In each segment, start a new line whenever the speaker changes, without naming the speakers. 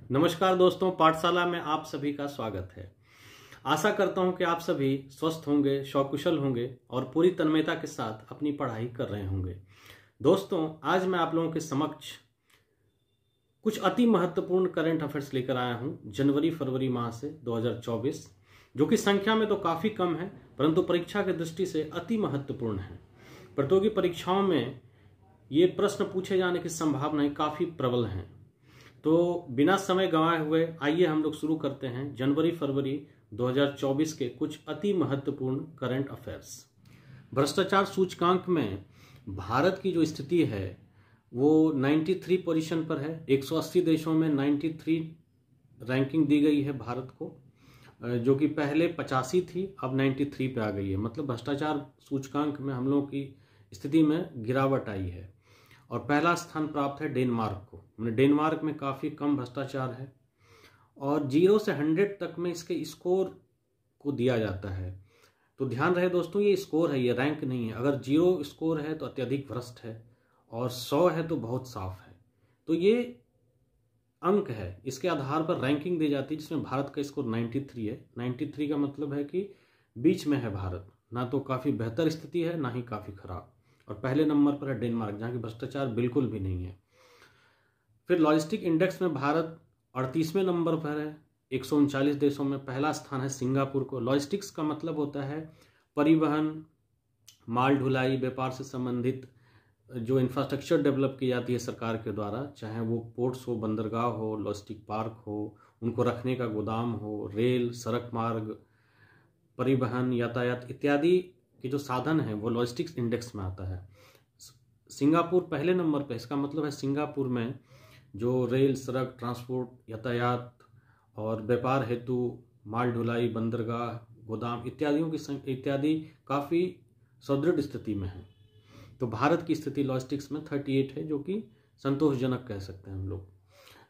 नमस्कार दोस्तों, पाठशाला में आप सभी का स्वागत है। आशा करता हूं कि आप सभी स्वस्थ होंगे, सकुशल होंगे और पूरी तन्मयता के साथ अपनी पढ़ाई कर रहे होंगे। दोस्तों, आज मैं आप लोगों के समक्ष कुछ अति महत्वपूर्ण करंट अफेयर्स लेकर आया हूं जनवरी फरवरी माह से 2024, जो कि संख्या में तो काफ़ी कम है परंतु परीक्षा की दृष्टि से अति महत्वपूर्ण है। प्रतियोगी परीक्षाओं में ये प्रश्न पूछे जाने की संभावनाएं काफ़ी प्रबल हैं। तो बिना समय गंवाए हुए आइए हम लोग शुरू करते हैं जनवरी फरवरी 2024 के कुछ अति महत्वपूर्ण करंट अफेयर्स। भ्रष्टाचार सूचकांक में भारत की जो स्थिति है वो 93 पोजीशन पर है। 180 देशों में 93 रैंकिंग दी गई है भारत को, जो कि पहले 85 थी, अब 93 पे आ गई है। मतलब भ्रष्टाचार सूचकांक में हम लोगों की स्थिति में गिरावट आई है। और पहला स्थान प्राप्त है डेनमार्क को। डेनमार्क में काफ़ी कम भ्रष्टाचार है और 0 से 100 तक में इसके स्कोर को दिया जाता है। तो ध्यान रहे दोस्तों, ये स्कोर है, ये रैंक नहीं है। अगर 0 स्कोर है तो अत्यधिक भ्रष्ट है और 100 है तो बहुत साफ है। तो ये अंक है, इसके आधार पर रैंकिंग दी जाती है, जिसमें भारत का स्कोर 93 है। 93 का मतलब है कि बीच में है भारत, ना तो काफ़ी बेहतर स्थिति है ना ही काफ़ी खराब। और पहले नंबर पर है डेनमार्क, जहाँ की भ्रष्टाचार बिल्कुल भी नहीं है। फिर लॉजिस्टिक इंडेक्स में भारत 38वें नंबर पर है। 139 देशों में पहला स्थान है सिंगापुर को। लॉजिस्टिक्स का मतलब होता है परिवहन, माल ढुलाई, व्यापार से संबंधित जो इंफ्रास्ट्रक्चर डेवलप की जाती है सरकार के द्वारा, चाहे वो पोर्ट्स हो, बंदरगाह हो, लॉजिस्टिक पार्क हो, उनको रखने का गोदाम हो, रेल, सड़क मार्ग, परिवहन, यातायात इत्यादि के जो साधन हैं वो लॉजिस्टिक्स इंडेक्स में आता है। सिंगापुर पहले नंबर पर। इसका मतलब है सिंगापुर में जो रेल, सड़क, ट्रांसपोर्ट, यातायात और व्यापार हेतु माल ढुलाई, बंदरगाह, गोदाम इत्यादि काफ़ी सुदृढ़ स्थिति में है। तो भारत की स्थिति लॉजिस्टिक्स में 38 है, जो कि संतोषजनक कह सकते हैं हम लोग।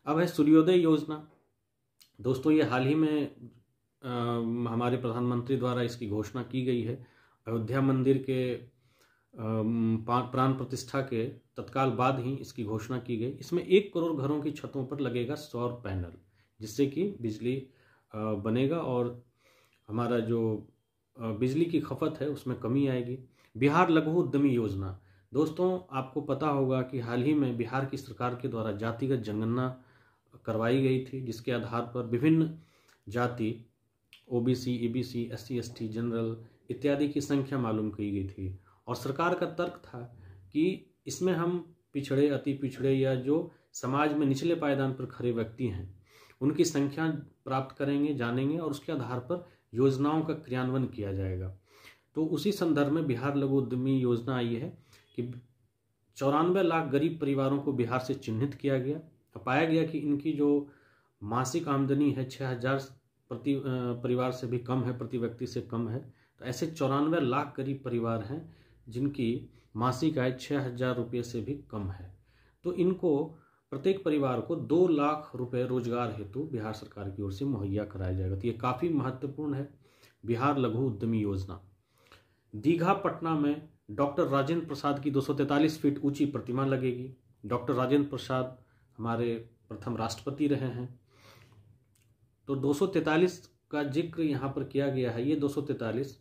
अब है सूर्योदय योजना। दोस्तों, ये हाल ही में हमारे प्रधानमंत्री द्वारा इसकी घोषणा की गई है। अयोध्या मंदिर के प्राण प्रतिष्ठा के तत्काल बाद ही इसकी घोषणा की गई। इसमें 1 करोड़ घरों की छतों पर लगेगा सौर पैनल, जिससे कि बिजली बनेगा और हमारा जो बिजली की खपत है उसमें कमी आएगी। बिहार लघु उद्यमी योजना। दोस्तों, आपको पता होगा कि हाल ही में बिहार की सरकार के द्वारा जातिगत जनगणना करवाई गई थी, जिसके आधार पर विभिन्न जाति OBC, EBC, SC, ST, general इत्यादि की संख्या मालूम की गई थी। और सरकार का तर्क था कि इसमें हम पिछड़े, अति पिछड़े या जो समाज में निचले पायदान पर खड़े व्यक्ति हैं उनकी संख्या प्राप्त करेंगे, जानेंगे और उसके आधार पर योजनाओं का क्रियान्वयन किया जाएगा। तो उसी संदर्भ में बिहार लघु उद्यमी योजना आई है कि 94 लाख गरीब परिवारों को बिहार से चिन्हित किया गया। पाया गया कि इनकी जो मासिक आमदनी है 6,000 प्रति परिवार से भी कम है, प्रति व्यक्ति से कम है। तो ऐसे 94 लाख गरीब परिवार हैं जिनकी मासिक आय 6,000 रुपये से भी कम है। तो इनको प्रत्येक परिवार को 2 लाख रुपए रोजगार हेतु बिहार सरकार की ओर से मुहैया कराया जाएगा। तो ये काफ़ी महत्वपूर्ण है बिहार लघु उद्यमी योजना। दीघा पटना में डॉक्टर राजेंद्र प्रसाद की 243 फीट ऊंची प्रतिमा लगेगी। डॉक्टर राजेंद्र प्रसाद हमारे प्रथम राष्ट्रपति रहे हैं। तो 243 का जिक्र यहाँ पर किया गया है। ये 243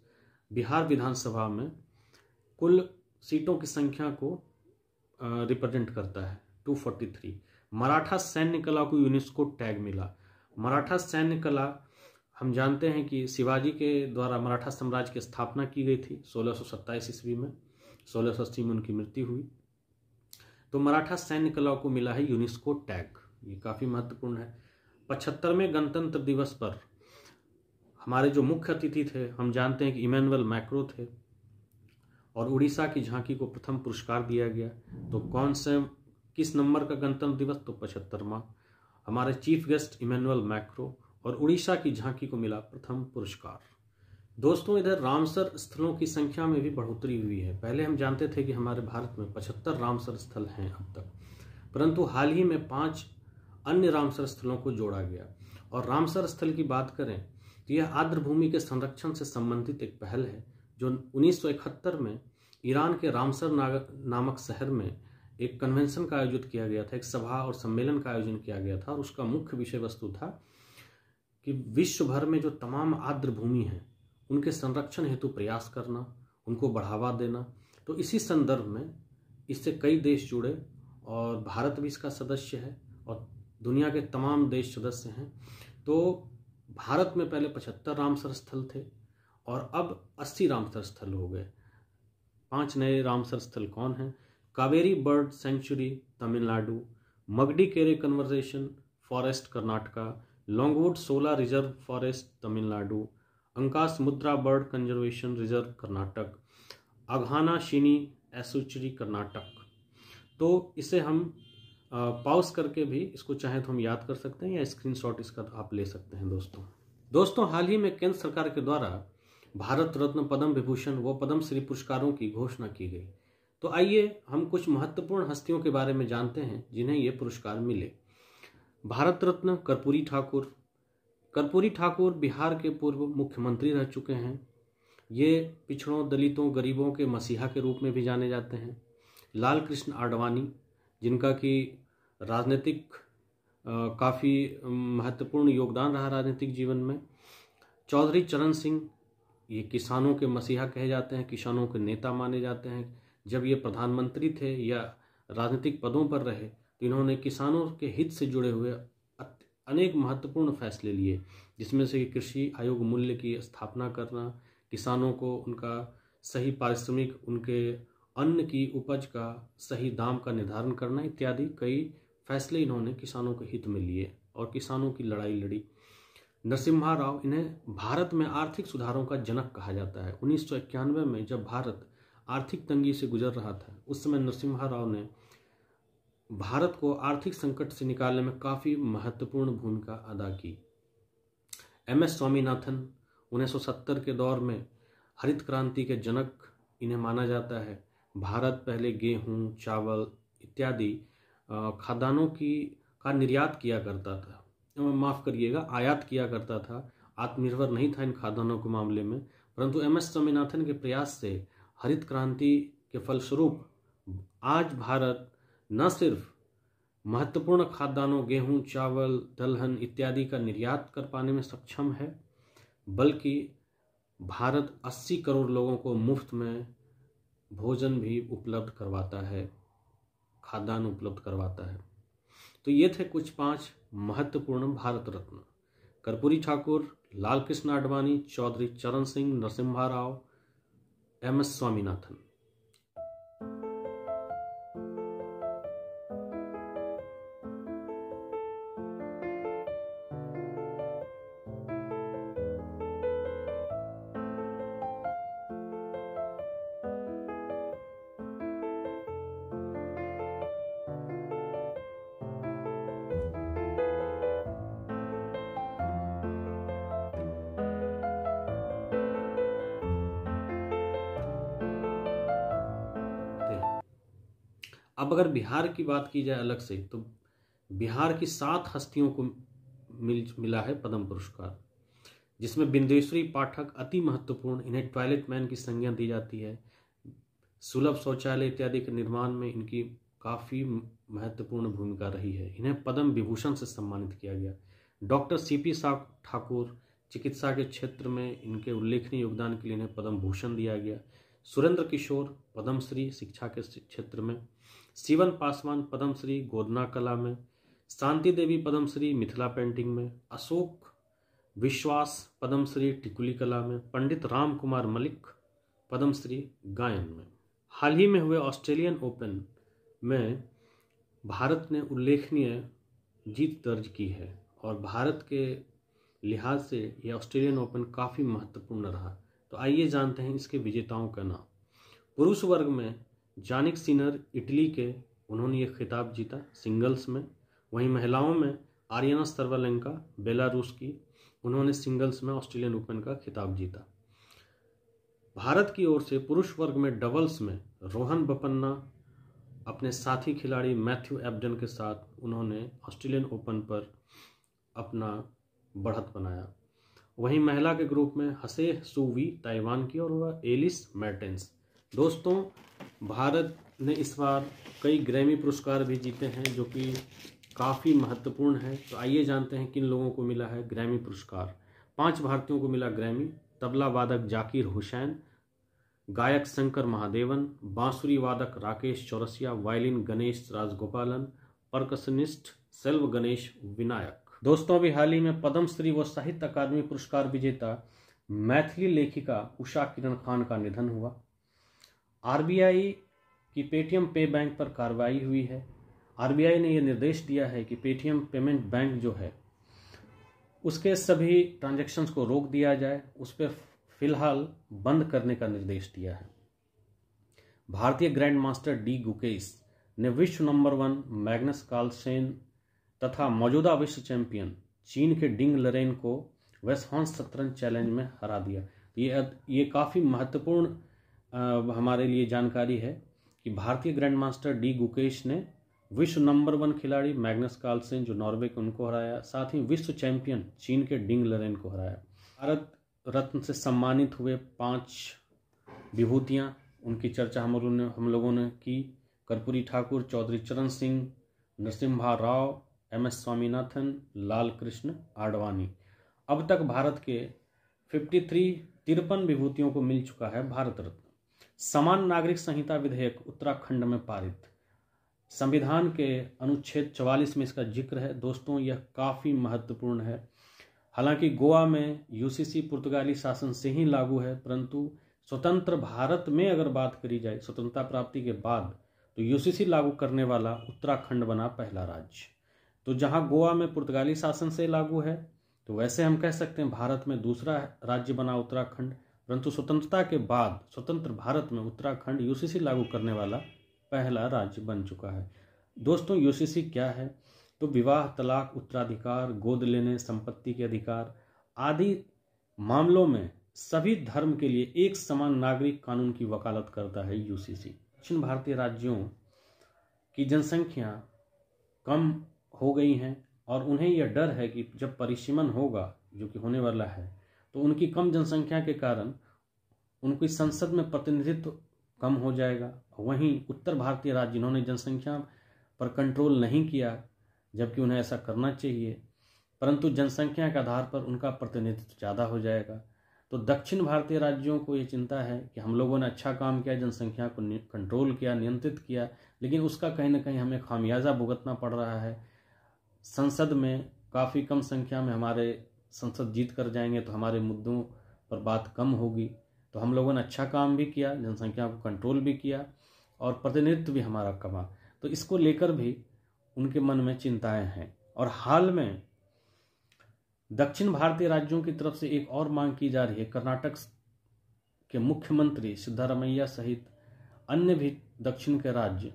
बिहार विधानसभा में कुल सीटों की संख्या को रिप्रेजेंट करता है। 243। मराठा सैन्य कला को यूनेस्को टैग मिला। मराठा सैन्य कला, हम जानते हैं कि शिवाजी के द्वारा मराठा साम्राज्य की स्थापना की गई थी 1627 ईस्वी में। 1680 में उनकी मृत्यु हुई। तो मराठा सैन्य कला को मिला है यूनेस्को टैग। ये काफ़ी महत्वपूर्ण है। 75वें गणतंत्र दिवस पर हमारे जो मुख्य अतिथि थे, हम जानते हैं कि इमैनुअल मैक्रो थे और उड़ीसा की झांकी को प्रथम पुरस्कार दिया गया। तो किस नंबर का गणतंत्र दिवस? तो 75वां। हमारे चीफ गेस्ट इमैनुअल मैक्रो और उड़ीसा की झांकी को मिला प्रथम पुरस्कार। दोस्तों, इधर रामसर स्थलों की संख्या में भी बढ़ोतरी हुई है। पहले हम जानते थे कि हमारे भारत में 75 रामसर स्थल हैं अब तक, परंतु हाल ही में 5 अन्य रामसर स्थलों को जोड़ा गया। और रामसर स्थल की बात करें तो यह आर्द्र भूमि के संरक्षण से संबंधित एक पहल है जो 1971 में ईरान के रामसर नामक शहर में एक कन्वेंशन का आयोजित किया गया था, एक सभा और सम्मेलन का आयोजन किया गया था और उसका मुख्य विषय वस्तु था कि विश्व भर में जो तमाम आर्द्र भूमि हैं उनके संरक्षण हेतु प्रयास करना, उनको बढ़ावा देना। तो इसी संदर्भ में इससे कई देश जुड़े और भारत भी इसका सदस्य है और दुनिया के तमाम देश सदस्य हैं। तो भारत में पहले 75 रामसर स्थल थे और अब 80 रामसर स्थल हो गए। 5 नए रामसर स्थल कौन हैं? Kaveri bird sanctuary Tamil Nadu, Magadikere conservation forest Karnataka, Longwood shola reserve forest Tamil Nadu, Ankasamudra bird conservation reserve Karnataka, Aghanashini estuary Karnataka. तो इसे हम पॉज करके भी इसको चाहे तो हम याद कर सकते हैं या स्क्रीनशॉट इसका आप ले सकते हैं। दोस्तों हाल ही में केंद्र सरकार के द्वारा भारत रत्न, पद्म विभूषण व पद्मश्री पुरस्कारों की घोषणा की गई। तो आइए हम कुछ महत्वपूर्ण हस्तियों के बारे में जानते हैं जिन्हें ये पुरस्कार मिले। भारत रत्न कर्पूरी ठाकुर। कर्पूरी ठाकुर बिहार के पूर्व मुख्यमंत्री रह चुके हैं। ये पिछड़ों, दलितों, गरीबों के मसीहा के रूप में भी जाने जाते हैं। लाल कृष्ण आडवाणी, जिनका कि राजनीतिक काफ़ी महत्वपूर्ण योगदान रहा राजनीतिक जीवन में। चौधरी चरण सिंह, ये किसानों के मसीहा कहे जाते हैं, किसानों के नेता माने जाते हैं। जब ये प्रधानमंत्री थे या राजनीतिक पदों पर रहे तो इन्होंने किसानों के हित से जुड़े हुए अनेक महत्वपूर्ण फैसले लिए, जिसमें से कृषि आयोग मूल्य की स्थापना करना, किसानों को उनका सही पारिश्रमिक, उनके अन्न की उपज का सही दाम का निर्धारण करना इत्यादि कई फैसले इन्होंने किसानों के हित में लिए और किसानों की लड़ाई लड़ी। नरसिम्हा राव, इन्हें भारत में आर्थिक सुधारों का जनक कहा जाता है। 1991 में जब भारत आर्थिक तंगी से गुजर रहा था, उस समय नरसिम्हा राव ने भारत को आर्थिक संकट से निकालने में काफ़ी महत्वपूर्ण भूमिका अदा की। MS स्वामीनाथन, 1970 के दौर में हरित क्रांति के जनक इन्हें माना जाता है। भारत पहले गेहूं, चावल इत्यादि खाद्यान्नों का निर्यात किया करता था, माफ़ करिएगा, आयात किया करता था। आत्मनिर्भर नहीं था इन खाद्यान्नों के मामले में, परंतु MS स्वामीनाथन के प्रयास से हरित क्रांति के फलस्वरूप आज भारत न सिर्फ महत्वपूर्ण खाद्यान्नों गेहूं, चावल, दलहन इत्यादि का निर्यात कर पाने में सक्षम है, बल्कि भारत 80 करोड़ लोगों को मुफ्त में भोजन भी उपलब्ध करवाता है, खाद्यान्न उपलब्ध करवाता है। तो ये थे कुछ 5 महत्वपूर्ण भारत रत्न: कर्पूरी ठाकुर, लाल कृष्ण आडवाणी, चौधरी चरण सिंह, नरसिम्हा राव, MS स्वामीनाथन। अब अगर बिहार की बात की जाए अलग से, तो बिहार की 7 हस्तियों को मिला है पद्म पुरस्कार, जिसमें बिंदेश्वरी पाठक अति महत्वपूर्ण, इन्हें टॉयलेट मैन की संज्ञा दी जाती है। सुलभ शौचालय इत्यादि के निर्माण में इनकी काफ़ी महत्वपूर्ण भूमिका रही है। इन्हें पद्म विभूषण से सम्मानित किया गया। डॉक्टर CP ठाकुर, चिकित्सा के क्षेत्र में इनके उल्लेखनीय योगदान के लिए इन्हें पद्म भूषण दिया गया। सुरेंद्र किशोर पद्मश्री शिक्षा के क्षेत्र में। शिवन पासवान पद्मश्री गोदना कला में। शांति देवी पद्मश्री मिथिला पेंटिंग में। अशोक विश्वास पद्मश्री टिकुली कला में। पंडित राम कुमार मलिक पद्मश्री गायन में। हाल ही में हुए ऑस्ट्रेलियन ओपन में भारत ने उल्लेखनीय जीत दर्ज की है और भारत के लिहाज से यह ऑस्ट्रेलियन ओपन काफ़ी महत्वपूर्ण रहा। तो आइए जानते हैं इसके विजेताओं का नाम। पुरुष वर्ग में जानिक सिनर इटली के, उन्होंने ये खिताब जीता सिंगल्स में। वहीं महिलाओं में आर्यना सर्वलेंका बेलारूस की, उन्होंने सिंगल्स में ऑस्ट्रेलियन ओपन का खिताब जीता। भारत की ओर से पुरुष वर्ग में डबल्स में रोहन बोपन्ना अपने साथी खिलाड़ी मैथ्यू एबडन के साथ उन्होंने ऑस्ट्रेलियन ओपन पर अपना बढ़त बनाया। वहीं महिला के ग्रुप में हसे सू वी ताइवान की और वह एलिस मैर्टेंस। दोस्तों, भारत ने इस बार कई ग्रैमी पुरस्कार भी जीते हैं, जो कि काफ़ी महत्वपूर्ण है। तो आइए जानते हैं किन लोगों को मिला है ग्रैमी पुरस्कार। 5 भारतीयों को मिला ग्रैमी। तबला वादक जाकिर हुसैन, गायक शंकर महादेवन, बांसुरी वादक राकेश चौरसिया, वायलिन गणेश राजगोपालन, परकसनिस्ट सेल्व गणेश विनायक। दोस्तों, अभी हाल ही में पद्मश्री व साहित्य अकादमी पुरस्कार विजेता मैथिली लेखिका उषा किरण खान का निधन हुआ। आरबीआई की पेटीएम पे बैंक पर कार्रवाई हुई है। आरबीआई ने यह निर्देश दिया है कि पेटीएम पेमेंट बैंक जो है उसके सभी ट्रांजैक्शंस को रोक दिया जाए, उस पर फिलहाल बंद करने का निर्देश दिया है। भारतीय ग्रैंड मास्टर डी गुकेश ने विश्व नंबर 1 मैग्नस कार्लसेन तथा मौजूदा विश्व चैंपियन चीन के डिंग लरेन को वेस्टहॉन्स शतरंज चैलेंज में हरा दिया। ये काफ़ी महत्वपूर्ण हमारे लिए जानकारी है कि भारतीय ग्रैंड मास्टर डी गुकेश ने विश्व नंबर 1 खिलाड़ी मैग्नस कार्लसेन जो नॉर्वे के उनको हराया, साथ ही विश्व चैंपियन चीन के डिंग लरेन को हराया। भारत रत्न से सम्मानित हुए 5 विभूतियां, उनकी चर्चा हम लोगों ने की। कर्पूरी ठाकुर, चौधरी चरण सिंह, नरसिम्हा राव, MS स्वामीनाथन, लाल कृष्ण आडवाणी। अब तक भारत के 53 विभूतियों को मिल चुका है भारत रत्न। समान नागरिक संहिता विधेयक उत्तराखंड में पारित। संविधान के अनुच्छेद 44 में इसका जिक्र है। दोस्तों, यह काफ़ी महत्वपूर्ण है। हालांकि गोवा में यूसीसी पुर्तगाली शासन से ही लागू है, परंतु स्वतंत्र भारत में अगर बात करी जाए स्वतंत्रता प्राप्ति के बाद, तो यूसीसी लागू करने वाला उत्तराखंड बना पहला राज्य। तो जहां गोवा में पुर्तगाली शासन से लागू है, तो वैसे हम कह सकते हैं भारत में दूसरा राज्य बना उत्तराखंड, परंतु स्वतंत्रता के बाद स्वतंत्र भारत में उत्तराखंड यूसीसी लागू करने वाला पहला राज्य बन चुका है। दोस्तों, यूसीसी क्या है? तो विवाह, तलाक, उत्तराधिकार, गोद लेने, संपत्ति के अधिकार आदि मामलों में सभी धर्म के लिए एक समान नागरिक कानून की वकालत करता है यूसीसी। दक्षिण भारतीय राज्यों की जनसंख्या कम हो गई हैं और उन्हें यह डर है कि जब परिसीमन होगा, जो कि होने वाला है, तो उनकी कम जनसंख्या के कारण उनकी संसद में प्रतिनिधित्व कम हो जाएगा। वहीं उत्तर भारतीय राज्य जिन्होंने जनसंख्या पर कंट्रोल नहीं किया, जबकि उन्हें ऐसा करना चाहिए, परंतु जनसंख्या के आधार पर उनका प्रतिनिधित्व ज़्यादा हो जाएगा। तो दक्षिण भारतीय राज्यों को ये चिंता है कि हम लोगों ने अच्छा काम किया, जनसंख्या को कंट्रोल किया, नियंत्रित किया, लेकिन उसका कहीं ना कहीं हमें खामियाजा भुगतना पड़ रहा है। संसद में काफ़ी कम संख्या में हमारे संसद जीत कर जाएंगे, तो हमारे मुद्दों पर बात कम होगी। तो हम लोगों ने अच्छा काम भी किया, जनसंख्या को कंट्रोल भी किया और प्रतिनिधित्व भी हमारा कमा। तो इसको लेकर भी उनके मन में चिंताएं हैं। और हाल में दक्षिण भारतीय राज्यों की तरफ से एक और मांग की जा रही है। कर्नाटक के मुख्यमंत्री सिद्धारमैया सहित अन्य भी दक्षिण के राज्य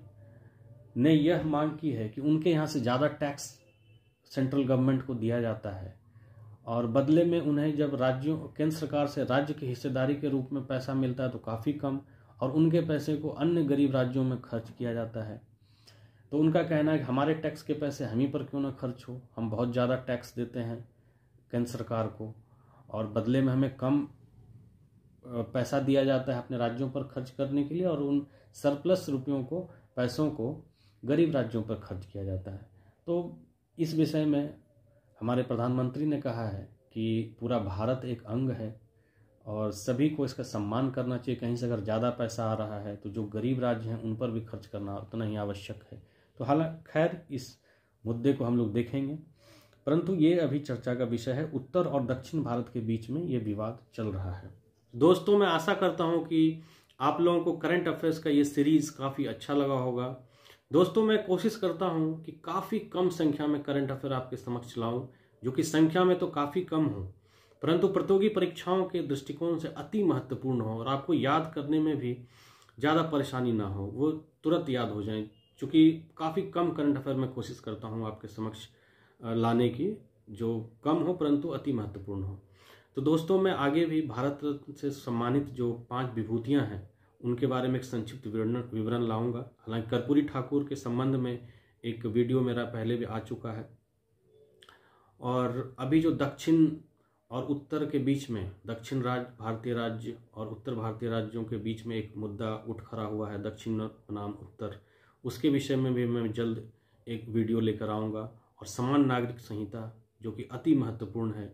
ने यह मांग की है कि उनके यहाँ से ज़्यादा टैक्स सेंट्रल गवर्नमेंट को दिया जाता है और बदले में उन्हें जब राज्यों केंद्र सरकार से राज्य की हिस्सेदारी के रूप में पैसा मिलता है तो काफ़ी कम, और उनके पैसे को अन्य गरीब राज्यों में खर्च किया जाता है। तो उनका कहना है कि हमारे टैक्स के पैसे हम ही पर क्यों ना खर्च हो, हम बहुत ज़्यादा टैक्स देते हैं केंद्र सरकार को और बदले में हमें कम पैसा दिया जाता है अपने राज्यों पर खर्च करने के लिए, और उन सरप्लस रुपयों को, पैसों को गरीब राज्यों पर खर्च किया जाता है। तो इस विषय में हमारे प्रधानमंत्री ने कहा है कि पूरा भारत एक अंग है और सभी को इसका सम्मान करना चाहिए। कहीं से अगर ज़्यादा पैसा आ रहा है तो जो गरीब राज्य हैं उन पर भी खर्च करना उतना ही आवश्यक है। तो हालांकि खैर इस मुद्दे को हम लोग देखेंगे, परंतु ये अभी चर्चा का विषय है। उत्तर और दक्षिण भारत के बीच में ये विवाद चल रहा है। दोस्तों, मैं आशा करता हूँ कि आप लोगों को करंट अफेयर्स का ये सीरीज़ काफ़ी अच्छा लगा होगा। दोस्तों, मैं कोशिश करता हूं कि काफ़ी कम संख्या में करंट अफेयर आपके समक्ष लाऊं, जो कि संख्या में तो काफ़ी कम हो, परंतु प्रतियोगी परीक्षाओं के दृष्टिकोण से अति महत्वपूर्ण हो और आपको याद करने में भी ज़्यादा परेशानी ना हो, वो तुरंत याद हो जाए। चूँकि काफ़ी कम करंट अफेयर मैं कोशिश करता हूँ आपके समक्ष लाने की, जो कम हो परंतु अति महत्वपूर्ण हो। तो दोस्तों, मैं आगे भी भारत रत्न से सम्मानित जो 5 विभूतियाँ हैं उनके बारे में एक संक्षिप्त विवरण लाऊंगा। हालांकि कर्पूरी ठाकुर के संबंध में एक वीडियो मेरा पहले भी आ चुका है, और अभी जो दक्षिण और उत्तर के बीच में दक्षिण भारतीय राज्य और उत्तर भारतीय राज्यों के बीच में एक मुद्दा उठ खड़ा हुआ है, दक्षिण बनाम उत्तर, उसके विषय में भी मैं जल्द एक वीडियो लेकर आऊँगा। और समान नागरिक संहिता जो कि अति महत्वपूर्ण है,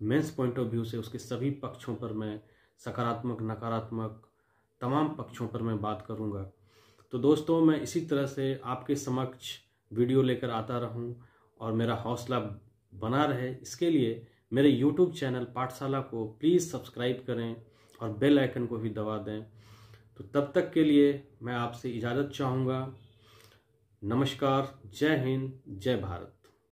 मेंस पॉइंट ऑफ व्यू से उसके सभी पक्षों पर मैं सकारात्मक नकारात्मक तमाम पक्षों पर मैं बात करूँगा। तो दोस्तों, मैं इसी तरह से आपके समक्ष वीडियो लेकर आता रहूं और मेरा हौसला बना रहे, इसके लिए मेरे YouTube चैनल पाठशाला को प्लीज़ सब्सक्राइब करें और बेल आइकन को भी दबा दें। तो तब तक के लिए मैं आपसे इजाज़त चाहूँगा। नमस्कार, जय हिंद, जय भारत।